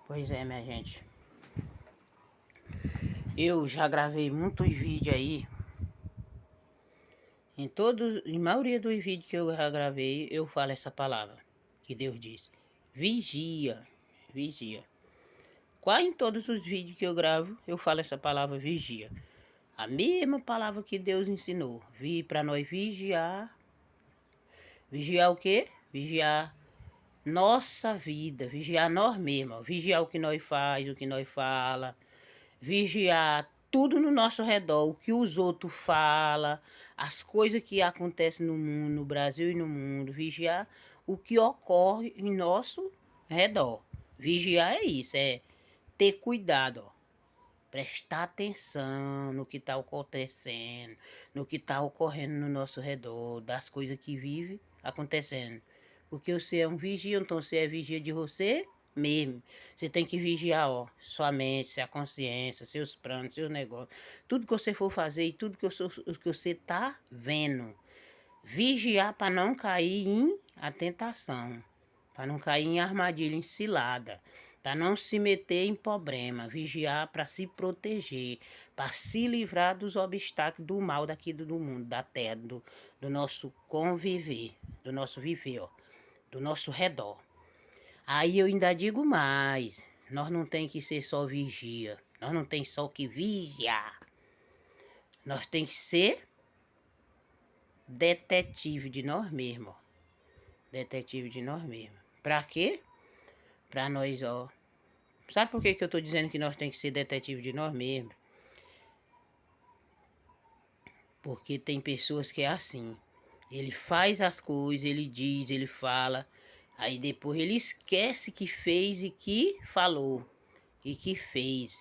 Pois é, minha gente. Eu já gravei muitos vídeos aí. Em maioria dos vídeos que eu já gravei, eu falo essa palavra que Deus diz. Vigia, vigia. Quase em todos os vídeos que eu gravo, eu falo essa palavra vigia. A mesma palavra que Deus ensinou. Para nós vigiar. Vigiar o quê? Vigiar nossa vida, vigiar nós mesmos, vigiar o que nós faz, o que nós fala, vigiar tudo no nosso redor, o que os outros falam, as coisas que acontecem no mundo, no Brasil e no mundo, vigiar o que ocorre em nosso redor. Vigiar é isso, é ter cuidado, ó. Prestar atenção no que está acontecendo, no que está ocorrendo no nosso redor, das coisas que vivem acontecendo. Porque você é um vigia, então você é vigia de você mesmo. Você tem que vigiar, ó, sua mente, sua consciência, seus planos, seus negócios. Tudo que você for fazer e tudo que você está vendo. Vigiar para não cair em a tentação, para não cair em armadilha, em cilada, para não se meter em problema, vigiar para se proteger, para se livrar dos obstáculos do mal daqui do mundo, da terra, do nosso conviver, do nosso viver, ó, do nosso redor. Aí eu ainda digo mais, nós não tem que ser só vigia, nós não tem só que vigiar, nós tem que ser detetive de nós mesmos, ó. Detetive de nós mesmos. Pra quê? Pra nós, ó. Sabe por que eu tô dizendo que nós tem que ser detetive de nós mesmos? Porque tem pessoas que é assim. Ele faz as coisas, ele diz, ele fala. Aí depois ele esquece que fez e que falou. E que fez.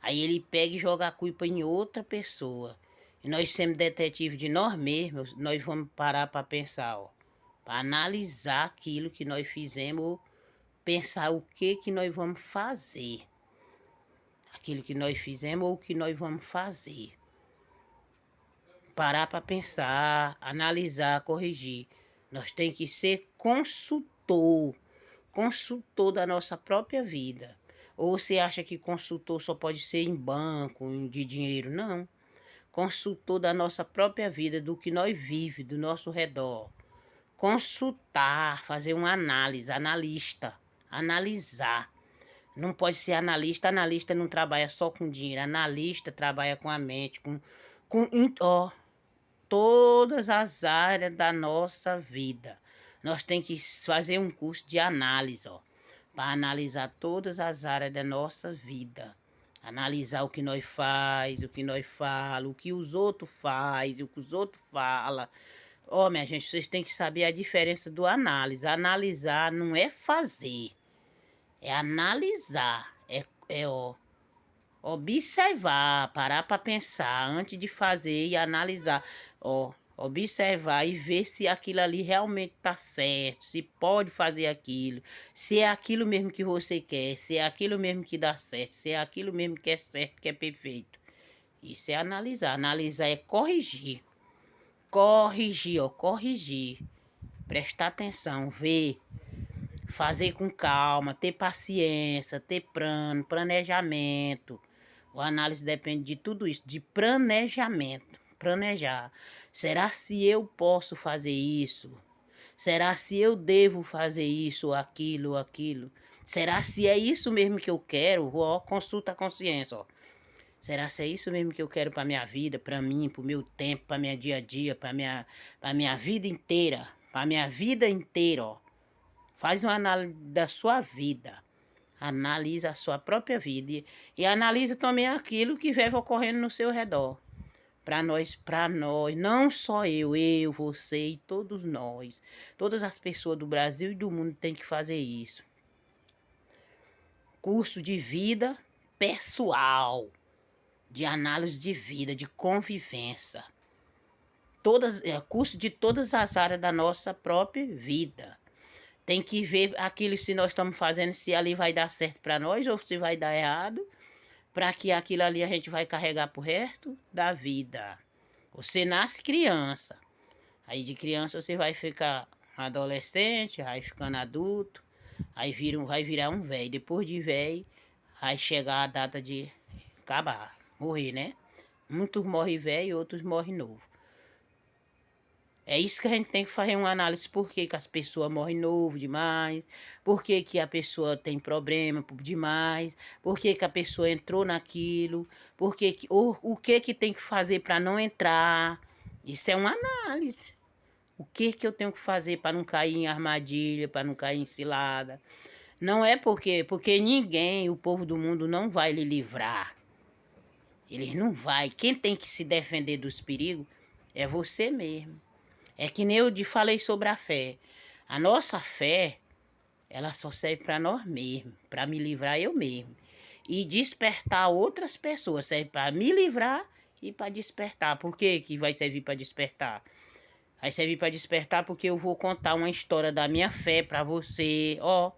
Aí ele pega e joga a culpa em outra pessoa. E nós sendo detetive de nós mesmos, nós vamos parar para pensar, ó. Para analisar aquilo que nós fizemos, pensar o que nós vamos fazer. Aquilo que nós fizemos ou o que nós vamos fazer. Parar para pensar, analisar, corrigir. Nós tem que ser consultor. Consultor da nossa própria vida. Ou você acha que consultor só pode ser em banco, de dinheiro? Não. Consultor da nossa própria vida, do que nós vivemos, do nosso redor. Consultar, fazer uma análise, analista, analisar. Não pode ser analista, analista não trabalha só com dinheiro, analista trabalha com a mente, ó, todas as áreas da nossa vida. Nós tem que fazer um curso de análise, ó, para analisar todas as áreas da nossa vida. Analisar o que nós faz, o que nós fala, o que os outros faz, o que os outros fala. Ó, minha gente, vocês têm que saber a diferença do análise. Analisar não é fazer, é analisar, ó, observar, parar para pensar antes de fazer e analisar, ó, observar e ver se aquilo ali realmente tá certo, se pode fazer aquilo, se é aquilo mesmo que você quer, se é aquilo mesmo que dá certo, se é aquilo mesmo que é certo, que é perfeito. Isso é analisar. Analisar é corrigir. Corrigir, ó, corrigir. Prestar atenção, ver. Fazer com calma, ter paciência, ter plano, planejamento. O análise depende de tudo isso, de planejamento. Planejar. Será se eu posso fazer isso? Será se eu devo fazer isso, aquilo, aquilo? Será se é isso mesmo que eu quero? Ó, consulta a consciência, ó. Será se é isso mesmo que eu quero para minha vida, para mim, para o meu tempo, para minha dia a dia, para minha vida inteira, para minha vida inteira, ó. Faz uma análise da sua vida. Analisa a sua própria vida e analisa também aquilo que vive ocorrendo no seu redor. Para nós, não só eu, você e todos nós, todas as pessoas do Brasil e do mundo têm que fazer isso. Curso de vida pessoal, de análise de vida, de convivência. Curso de todas as áreas da nossa própria vida. Tem que ver aquilo se nós estamos fazendo, se ali vai dar certo para nós ou se vai dar errado, para que aquilo ali a gente vai carregar pro resto da vida. Você nasce criança, aí de criança você vai ficar adolescente, vai ficando adulto, Aí vai virar um velho. Depois de velho, vai chegar a data de acabar, morrer, né? Muitos morrem velho, outros morrem novo. É isso que a gente tem que fazer uma análise. Por que as pessoas morrem novo demais? Por que a pessoa tem problema demais? Por que a pessoa entrou naquilo? O que tem que fazer para não entrar? Isso é uma análise. O que eu tenho que fazer para não cair em armadilha, para não cair em cilada? Não é porque ninguém, o povo do mundo não vai lhe livrar. Eles não vai. Quem tem que se defender dos perigos é você mesmo. É que nem eu falei sobre a fé. A nossa fé, ela só serve para nós mesmos, para me livrar eu mesmo. E despertar outras pessoas, serve para me livrar e para despertar. Por que vai servir para despertar? Vai servir para despertar porque eu vou contar uma história da minha fé para você. Ó,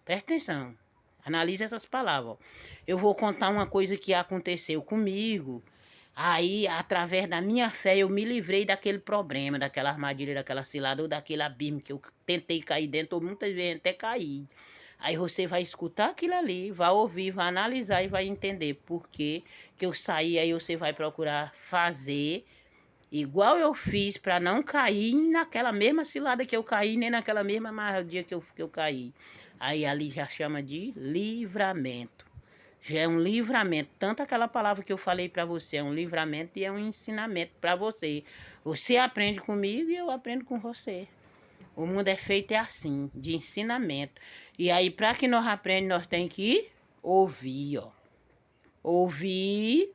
presta atenção. Analise essas palavras. Ó. Eu vou contar uma coisa que aconteceu comigo. Aí, através da minha fé, eu me livrei daquele problema, daquela armadilha, daquela cilada ou daquele abismo que eu tentei cair dentro, ou muitas vezes até caí. Aí você vai escutar aquilo ali, vai ouvir, vai analisar e vai entender por que eu saí. Aí você vai procurar fazer igual eu fiz para não cair naquela mesma cilada que eu caí, nem naquela mesma armadilha que eu caí. Aí ali já chama de livramento. Já é um livramento. Tanto aquela palavra que eu falei para você é um livramento e é um ensinamento para você. Você aprende comigo e eu aprendo com você. O mundo é feito assim, de ensinamento. E aí, para que nós aprendamos, nós temos que ouvir, ó. Ouvir,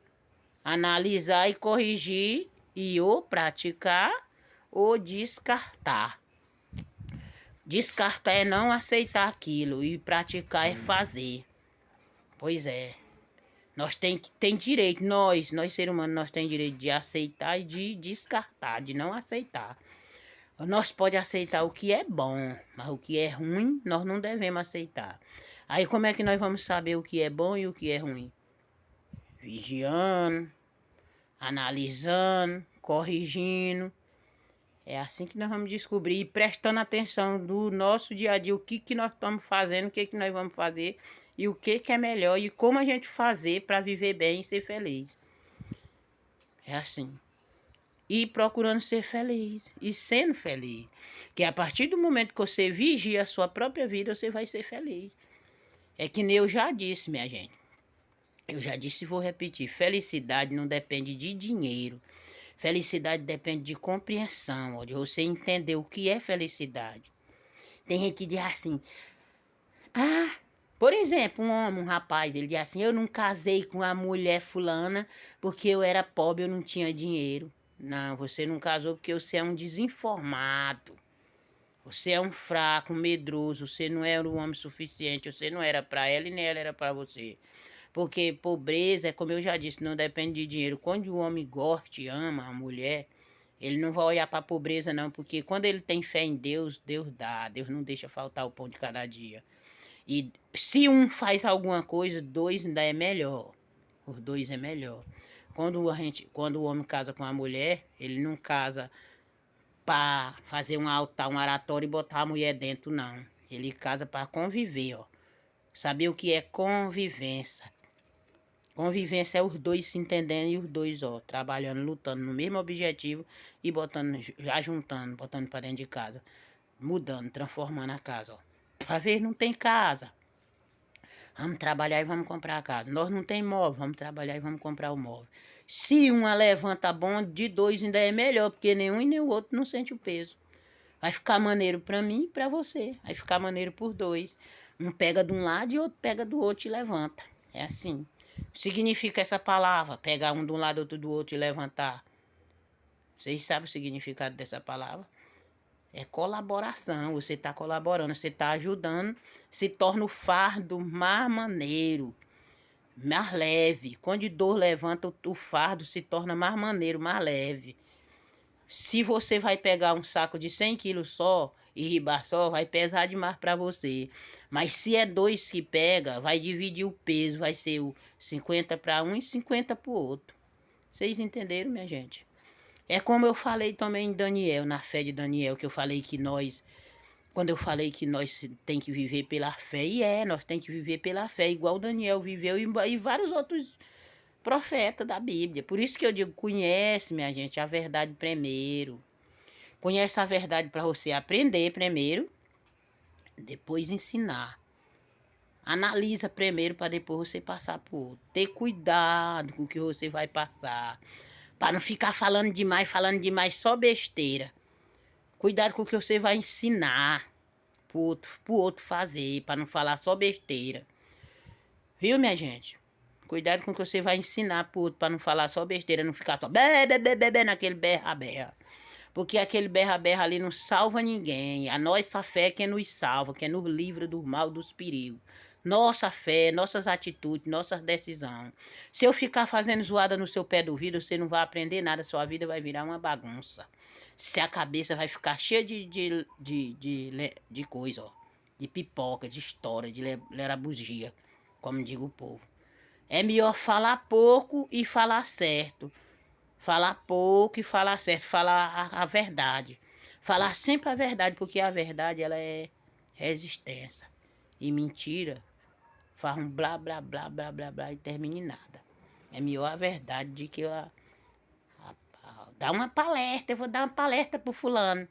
analisar e corrigir e ou praticar ou descartar. Descartar é não aceitar aquilo e praticar é fazer. Pois é. Nós tem direito, nós seres humanos, nós temos direito de aceitar e de descartar, de não aceitar. Nós podemos aceitar o que é bom, mas o que é ruim, nós não devemos aceitar. Aí como é que nós vamos saber o que é bom e o que é ruim? Vigiando, analisando, corrigindo. É assim que nós vamos descobrir, prestando atenção do nosso dia a dia, o que nós estamos fazendo, o que nós vamos fazer e o que é melhor e como a gente fazer para viver bem e ser feliz. É assim. E procurando ser feliz e sendo feliz. Que a partir do momento que você vigia a sua própria vida, você vai ser feliz. É que nem eu já disse, minha gente. Eu já disse e vou repetir. Felicidade não depende de dinheiro. Felicidade depende de compreensão, de você entender o que é felicidade. Tem gente que diz assim, por exemplo, um homem, um rapaz, ele diz assim, eu não casei com a mulher fulana porque eu era pobre, eu não tinha dinheiro. Não, você não casou porque você é um desinformado. Você é um fraco, um medroso, você não era um homem suficiente, você não era para ela e nem ela era para você. Porque pobreza, como eu já disse, não depende de dinheiro. Quando o homem gosta e ama a mulher, ele não vai olhar para a pobreza não, porque quando ele tem fé em Deus, Deus dá, Deus não deixa faltar o pão de cada dia. E se um faz alguma coisa, dois ainda é melhor. Os dois é melhor. Quando o homem casa com a mulher, ele não casa para fazer um altar, um oratório e botar a mulher dentro, não. Ele casa para conviver, ó. Saber o que é convivência. Convivência é os dois se entendendo e os dois, ó, trabalhando, lutando no mesmo objetivo e botando, já juntando, botando para dentro de casa. Mudando, transformando a casa, ó. Às vezes não tem casa. Vamos trabalhar e vamos comprar a casa. Nós não tem móvel, vamos trabalhar e vamos comprar o móvel. Se uma levanta bom, de dois ainda é melhor, porque nenhum e nem o outro não sente o peso. Vai ficar maneiro para mim e para você. Vai ficar maneiro por dois. Um pega de um lado e outro pega do outro e levanta. É assim. Significa essa palavra, pegar um de um lado, outro do outro e levantar. Vocês sabem o significado dessa palavra? É colaboração, você está colaborando, você está ajudando, se torna o fardo mais maneiro, mais leve. Quando de dor levanta, o fardo se torna mais maneiro, mais leve. Se você vai pegar um saco de 100 quilos só e ribar só, vai pesar demais para você. Mas se é dois que pega, vai dividir o peso, vai ser o 50 para um e 50 para o outro. Vocês entenderam, minha gente? É como eu falei também em Daniel, na fé de Daniel, que eu falei que nós, Quando eu falei que nós tem que viver pela fé, nós tem que viver pela fé, igual Daniel viveu e vários outros profetas da Bíblia. Por isso que eu digo, conhece, minha gente, a verdade primeiro. Conhece a verdade para você aprender primeiro, depois ensinar. Analisa primeiro para depois você passar por outro. Ter cuidado com o que você vai passar. Para não ficar falando demais, só besteira. Cuidado com o que você vai ensinar pro outro fazer, para não falar só besteira. Viu, minha gente? Cuidado com o que você vai ensinar pro outro, para não falar só besteira, não ficar só naquele berra-berra. Porque aquele berra-berra ali não salva ninguém. A nossa fé é que nos salva, que nos livra do mal, dos perigos. Nossa fé, nossas atitudes, nossas decisões. Se eu ficar fazendo zoada no seu pé do ouvido, você não vai aprender nada, sua vida vai virar uma bagunça. Se a cabeça vai ficar cheia de coisa, ó. De pipoca, de história, de lerabugia, como diz o povo. É melhor falar pouco e falar certo. Falar pouco e falar certo, falar a verdade. Falar sempre a verdade, porque a verdade ela é resistência. E mentira faz um blá, blá, blá, blá, blá, blá e termina em nada. É melhor a verdade de que dar uma palestra, eu vou dar uma palestra pro fulano.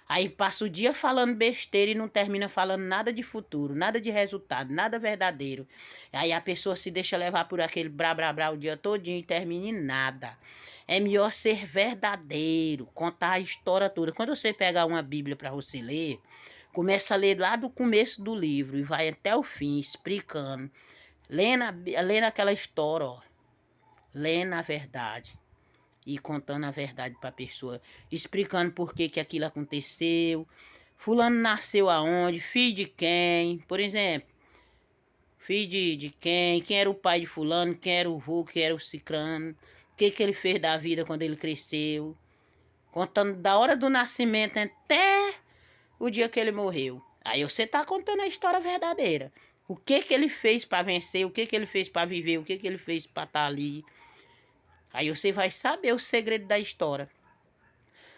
Aí passa o dia falando besteira e não termina falando nada de futuro, nada de resultado, nada verdadeiro. Aí a pessoa se deixa levar por aquele brá, brá, brá o dia todinho e termina em nada. É melhor ser verdadeiro, contar a história toda. Quando você pegar uma Bíblia para você ler, começa a ler lá do começo do livro e vai até o fim, explicando. Lendo aquela história, ó. Lendo a verdade e contando a verdade para a pessoa, explicando por que que aquilo aconteceu, fulano nasceu aonde, filho de quem, por exemplo, filho de quem era o pai de fulano, quem era o vô, quem era o cicrano, o que que ele fez da vida quando ele cresceu, contando da hora do nascimento até o dia que ele morreu. Aí você tá contando a história verdadeira. O que que ele fez para vencer, o que que ele fez para viver, o que que ele fez para estar ali. Aí você vai saber o segredo da história.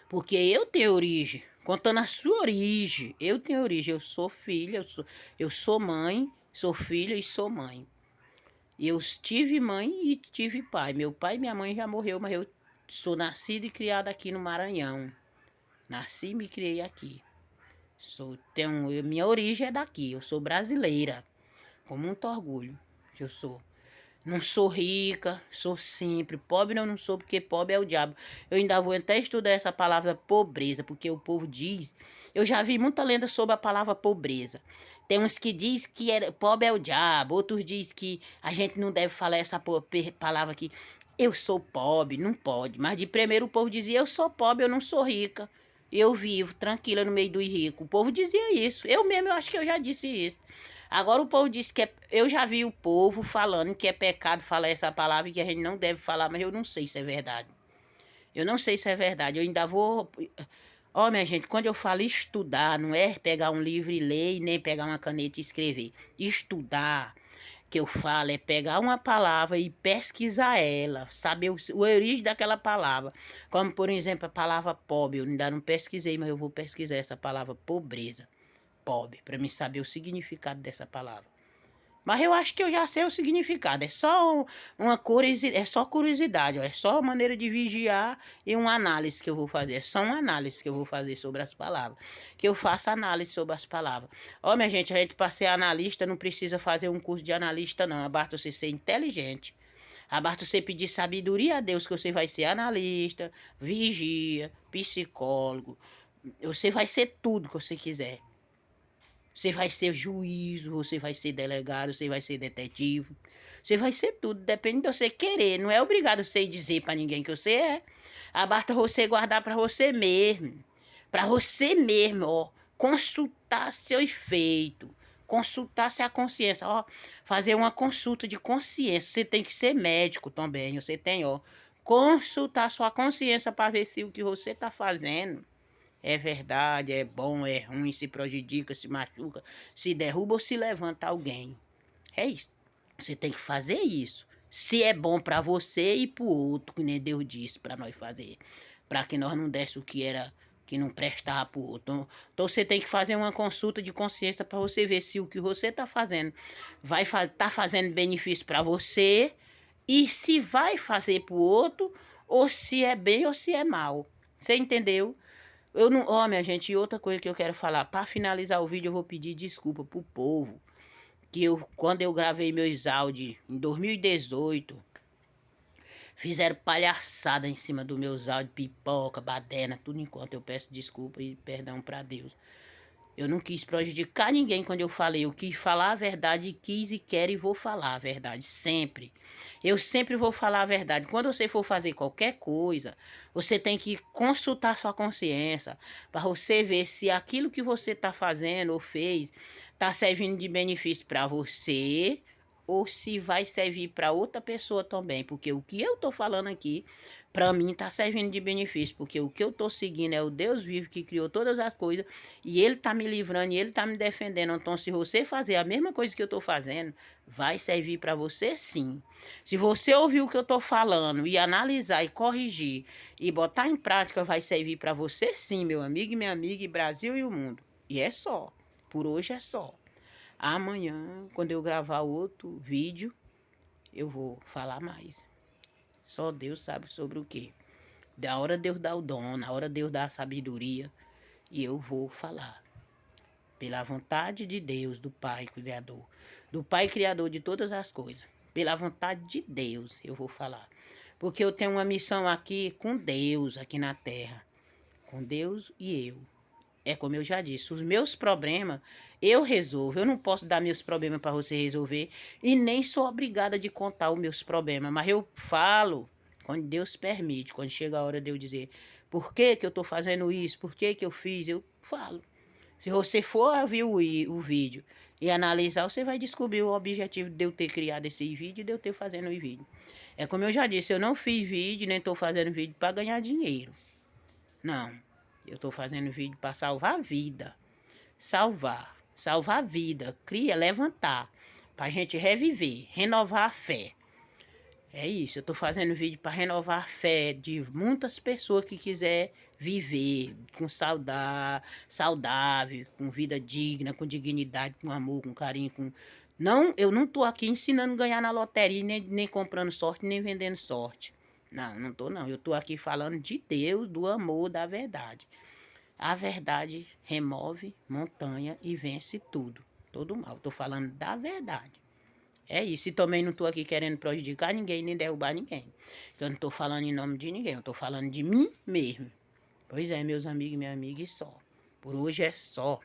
Porque eu tenho origem, contando a sua origem. Eu tenho origem, eu sou filha, eu sou mãe, sou filha e sou mãe. Eu tive mãe e tive pai. Meu pai e minha mãe já morreu, mas eu sou nascida e criada aqui no Maranhão. Nasci e me criei aqui. Minha origem é daqui, eu sou brasileira. Com muito orgulho que eu sou. Não sou rica, sou simples. Pobre eu não sou, porque pobre é o diabo. Eu ainda vou até estudar essa palavra pobreza, porque o povo diz... Eu já vi muita lenda sobre a palavra pobreza. Tem uns que diz que pobre é o diabo, outros diz que a gente não deve falar essa palavra aqui. Eu sou pobre, não pode. Mas de primeiro o povo dizia, eu sou pobre, eu não sou rica. Eu vivo tranquila no meio dos ricos. O povo dizia isso. Eu mesmo, eu acho que eu já disse isso. Agora o povo diz que eu já vi o povo falando que é pecado falar essa palavra e que a gente não deve falar, mas eu não sei se é verdade. Eu não sei se é verdade. Eu ainda vou... Ó, minha gente, quando eu falo estudar, não é pegar um livro e ler e nem pegar uma caneta e escrever. Estudar, que eu falo, é pegar uma palavra e pesquisar ela, saber o origem daquela palavra. Como, por exemplo, a palavra pobre. Eu ainda não pesquisei, mas eu vou pesquisar essa palavra pobreza. Pobre, para mim saber o significado dessa palavra. Mas eu acho que eu já sei o significado. É só curiosidade, ó. É só maneira de vigiar e uma análise que eu vou fazer. É só uma análise que eu vou fazer sobre as palavras. Que eu faço análise sobre as palavras. Ó, minha gente, a gente para ser analista não precisa fazer um curso de analista, não. Basta você ser inteligente. Basta você pedir sabedoria a Deus que você vai ser analista, vigia, psicólogo. Você vai ser tudo que você quiser. Você vai ser juiz, você vai ser delegado, você vai ser detetive. Você vai ser tudo, depende de você querer. Não é obrigado você dizer para ninguém que você é. Basta você guardar para você mesmo. Para você mesmo, ó. Consultar seu efeito. Consultar se a consciência, ó. Fazer uma consulta de consciência. Você tem que ser médico também. Você tem, ó. Consultar sua consciência para ver se o que você está fazendo é verdade, é bom, é ruim, se prejudica, se machuca, se derruba ou se levanta alguém. É isso. Você tem que fazer isso. Se é bom para você e para o outro, que nem Deus disse para nós fazer. Para que nós não desse o que era que não prestava pro outro. Então você tem que fazer uma consulta de consciência para você ver se o que você tá fazendo tá fazendo benefício para você e se vai fazer pro outro ou se é bem ou se é mal. Você entendeu? Eu não, ó, minha gente, e outra coisa que eu quero falar, para finalizar o vídeo eu vou pedir desculpa pro povo, que quando eu gravei meus áudios em 2018, fizeram palhaçada em cima dos meus áudios, pipoca, baderna, tudo enquanto eu peço desculpa e perdão para Deus. Eu não quis prejudicar ninguém quando eu falei. Eu quis falar a verdade, quis e quero e vou falar a verdade, sempre. Eu sempre vou falar a verdade. Quando você for fazer qualquer coisa, você tem que consultar sua consciência para você ver se aquilo que você está fazendo ou fez está servindo de benefício para você ou se vai servir para outra pessoa também. Porque o que eu estou falando aqui, para mim, está servindo de benefício. Porque o que eu estou seguindo é o Deus vivo que criou todas as coisas. E ele tá me livrando e ele tá me defendendo. Então, se você fazer a mesma coisa que eu tô fazendo, vai servir para você sim. Se você ouvir o que eu tô falando e analisar e corrigir e botar em prática, vai servir para você sim, meu amigo e minha amiga, e Brasil e o mundo. E é só. Por hoje é só. Amanhã, quando eu gravar outro vídeo, eu vou falar mais. Só Deus sabe sobre o quê. Da hora Deus dá o dom, na hora Deus dá a sabedoria. E eu vou falar. Pela vontade de Deus, do Pai Criador. Do Pai Criador de todas as coisas. Pela vontade de Deus, eu vou falar. Porque eu tenho uma missão aqui com Deus, aqui na terra. Com Deus e eu. É como eu já disse, os meus problemas eu resolvo. Eu não posso dar meus problemas para você resolver e nem sou obrigada de contar os meus problemas, mas eu falo quando Deus permite, quando chega a hora de eu dizer por que que eu estou fazendo isso, por que que eu fiz, eu falo. Se você for ouvir o vídeo e analisar, você vai descobrir o objetivo de eu ter criado esse vídeo e de eu ter fazendo o vídeo. É como eu já disse, eu não fiz vídeo, nem estou fazendo vídeo para ganhar dinheiro. Não. Eu estou fazendo vídeo para salvar a vida. Salvar. Salvar a vida. Cria, levantar. Para a gente reviver. Renovar a fé. É isso. Eu estou fazendo vídeo para renovar a fé de muitas pessoas que quiser viver com saudável, com vida digna, com dignidade, com amor, com carinho, com... Não, eu não estou aqui ensinando a ganhar na loteria, nem comprando sorte, nem vendendo sorte. Não, não estou não. Eu estou aqui falando de Deus, do amor, da verdade. A verdade remove montanha e vence tudo. Todo mal. Estou falando da verdade. É isso. E também não estou aqui querendo prejudicar ninguém, nem derrubar ninguém. Eu não estou falando em nome de ninguém. Eu estou falando de mim mesmo. Pois é, meus amigos e minhas amigas, só. Por hoje é só.